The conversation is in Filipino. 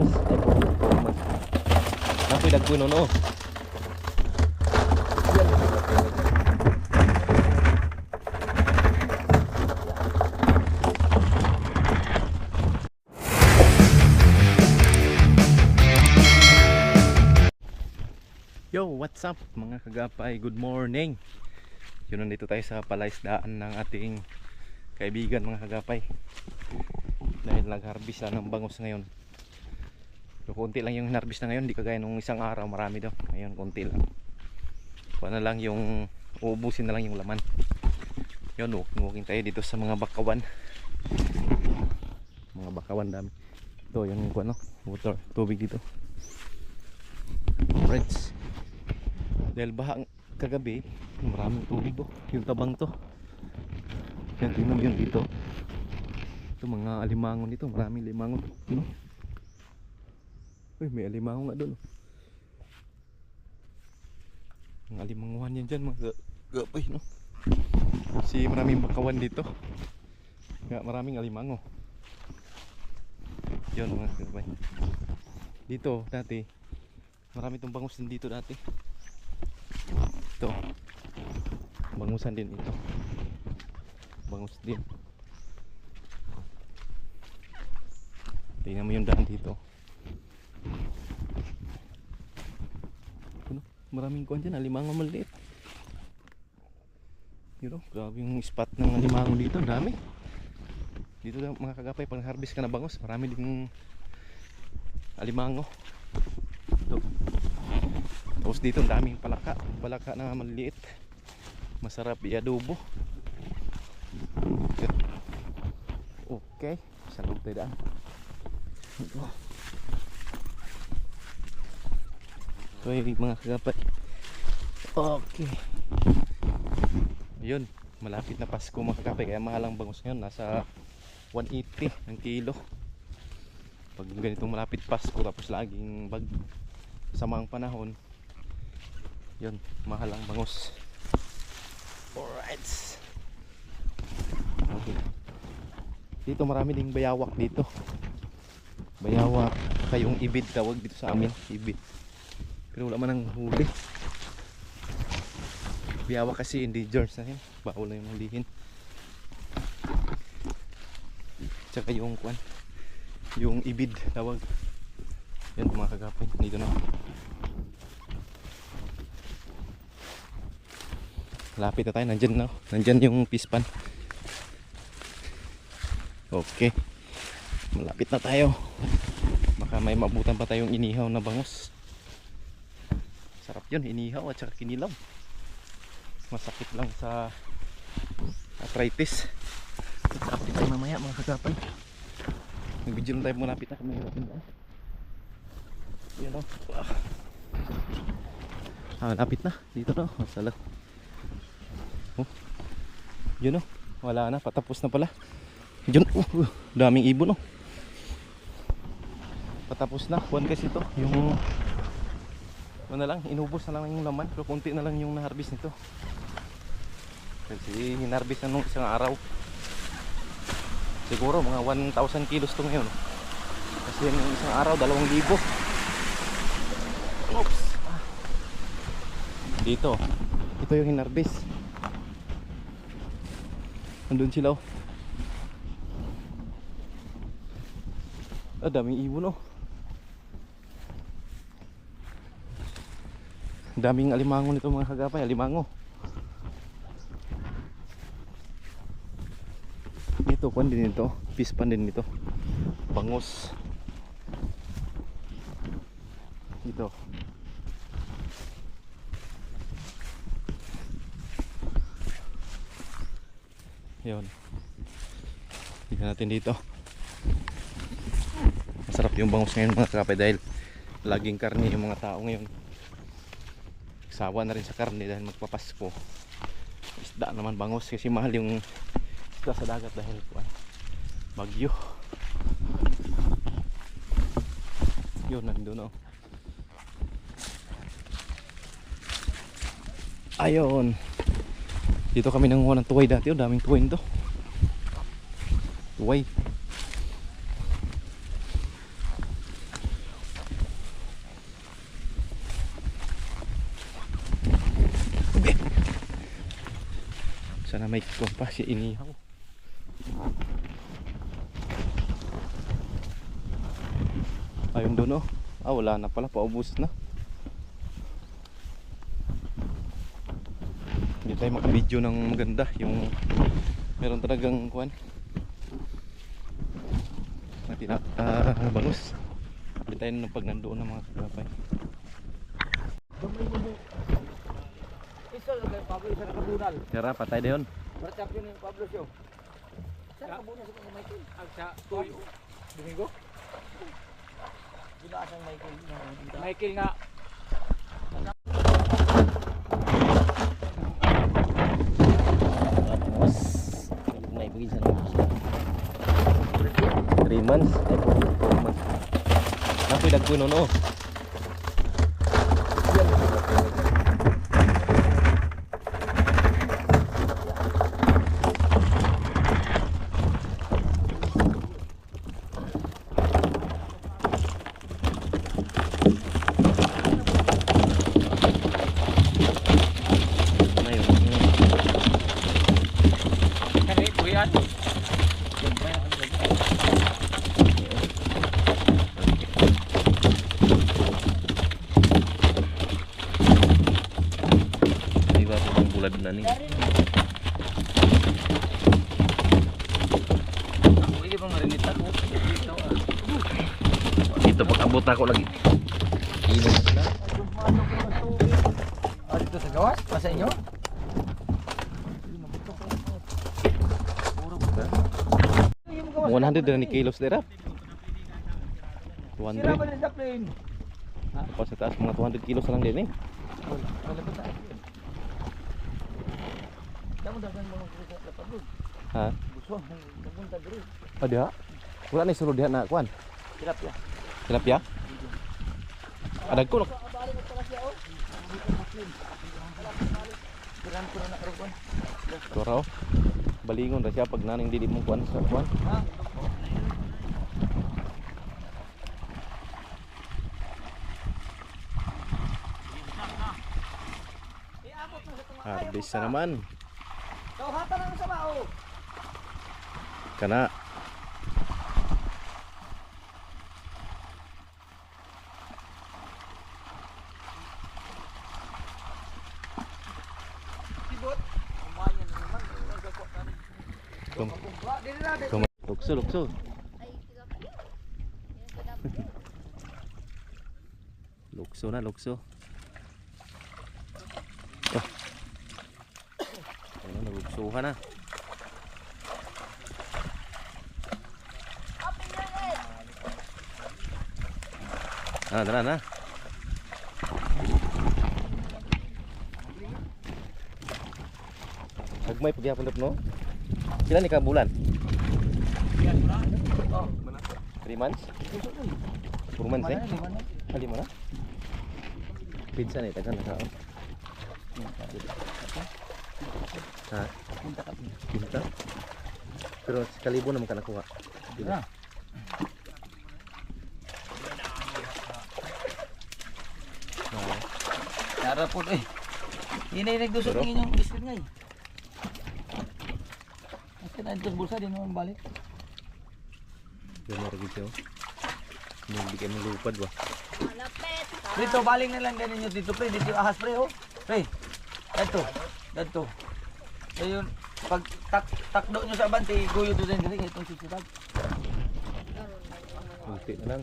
performance ay performance napoy dagkuno no. Yo, what's up mga kagapay, good morning. Yun, nandito tayo sa palaisdaan ng ating kaibigan mga kagapay. Dahil nag-harvest na ng bangus ngayon. So, konti lang yung harvest na ngayon, di kagaya nung isang araw marami daw. Ngayon konti lang. Kuha na lang yung, uubusin na lang yung laman. Yun, walking tayo dito sa mga bakawan. Mga bakawan dami. Ito yung ano, water, tubig dito. Friends, dahil bahang kagabi maraming tubig oh. Yung tabang to yan, tingnan mo yun dito. Ito mga alimangon dito, maraming alimangon no? Uy, may alimangon nga doon oh. Mga alimanguhan yan dyan mga gapay no? Kasi maraming bakawan dito nga, maraming alimango yun mga gapay. Dito dati marami itong bangus din dito dati. Ito bangusan din ito, bangus din. Tingnan mo yung daan dito. Ano? Maraming kuwan dyan, alimango maliit. Yun o, grabe yung spot ng alimango dito, dami. Dito lang mga kagapay, pag harvest ka na bangus, marami din alimango. Ito. Tapos dito ang daming palaka, palaka na maliit. Masarap i-adobo. Okay, sa loob tayo daan. So yung mga kagapay. Okay. Yun, malapit na Pasko mga kagapay, kaya mahal ang bangus ngayon, nasa 180 ang kilo. Pag ganitong malapit Pasko tapos laging samang panahon, yun, mahal ang bangus. Alright. Okay. Dito marami ding bayawak dito. Bayawak, kayong ibid tawag dito sa amin, ibid. Pero wala man ang huli. Bayawak kasi endangered na yun, bawal na yung hulihin. Tsaka yung kwan, yung ibid tawag. Yan mga kagapay, dito na. Lapit na tayo, nandyan na, nandyan yung pispan. Okay, malapit na tayo. Baka may mabutan pa tayong inihaw na bangus. Sarap yun, inihaw at saka kinilaw. Masakit lang sa arthritis. Update tayo mamaya mga kagapay. Nag-video lang tayo, malapit na kami. Yan o. Lapit na, dito na. Masala. Oh, yun o, wala na, patapos na pala. Yun, daming ibon o. Patapos na, kuwan kasi ito. Yung na lang, inubos na lang yung laman. Pero konti na lang yung na-harvest nito. Kasi hinarvest na nung isang araw. Siguro mga 1,000 kilos ito ngayon. Kasi yung isang araw, 2,000. Oops. Dito, ito yung hinarvest. Andun sila oh. Daming ibon oh. Daming alimango nito mga kagapay, alimango. Ito pan din ito, pispan din ito. Bangus. Ito. Yun. Tingnan natin dito. Masarap yung bangus ngayon mga kagapay dahil laging karne yung mga tao ngayon. Sawa na rin sa karne dahil magpapasko. Isda naman bangus kasi mahal yung isda sa dagat dahil bagyo. Yun, nandun oh. Ayun. Dito kami nanguha ng tuway dati oh, daming tuway nito. Tuway. Sana may kuwan pa si inihaw. Ayun doon oh. Ah, wala na pala, paubos na. Hindi tayo makabidyo ng maganda. Yung meron talagang kuwan na bangus. Hindi tayo nung pag nandoon ng mga kagapay. Isa lang Pablo, isa na kabunal. Kaya patay na yun. Berarti yun yung Pablo siyo. Isa na kabunal sa mga Michael. Agsa, tuyo. Domingo? Gila asang Michael. Michael nga. Tapos may bigay sa naman siya 3 months ay 4 months. Napoy dagko no. Bulad na ni. Pwede bang marinita ko? Dito pag-abot ako lagi. Ilog na. Ah, dito sa gawas? Masa inyo? 100 na ni kilos dera. Sira 200. ba rin sa plane? Tapos sa taas mga 200 kilos na lang din eh. Wala pa tayo. Damo-dagan mo ng kusa sa Pablo. Ha? Buswang, napunta diri. Oh diha. Wala ni sulod diha na kuan. Tilapia. Tilapia? Adag ko. Abali mo pala siya oh. Kiran ko na rogon. Turaw. Balingon ra siya pag naning dili mo kuan sa kuan. Ha? Harvest na naman. Kauhatan na sa bao. Kana. Sibot. Kumayan naman. Lukso, lukso. Lukso na, lukso. Oh. Ano, naluksuhan na. Ah, dala na. Nagmay pagyapon no? Sila ni kabulan? 3 months? 4 months eh? Ali mo na? Pinsan eh, taga na kao. Ha? Pinta? Pero sekalibo naman ka nakuha. Ah. Nara po eh. Ini nagdusot ng inyong biscuit ngay. Kasi na ito bulsa din mo balik. Yan na rin siya. Hindi kayo malupad ba? Malapit. Dito baling na lang ganin nyo dito pre. Dito ahas pre oh. Pre. Dito. Dito. Ayun. Pag takdo nyo sa abanti, guyo doon din rin itong sisirag. Kunti na lang.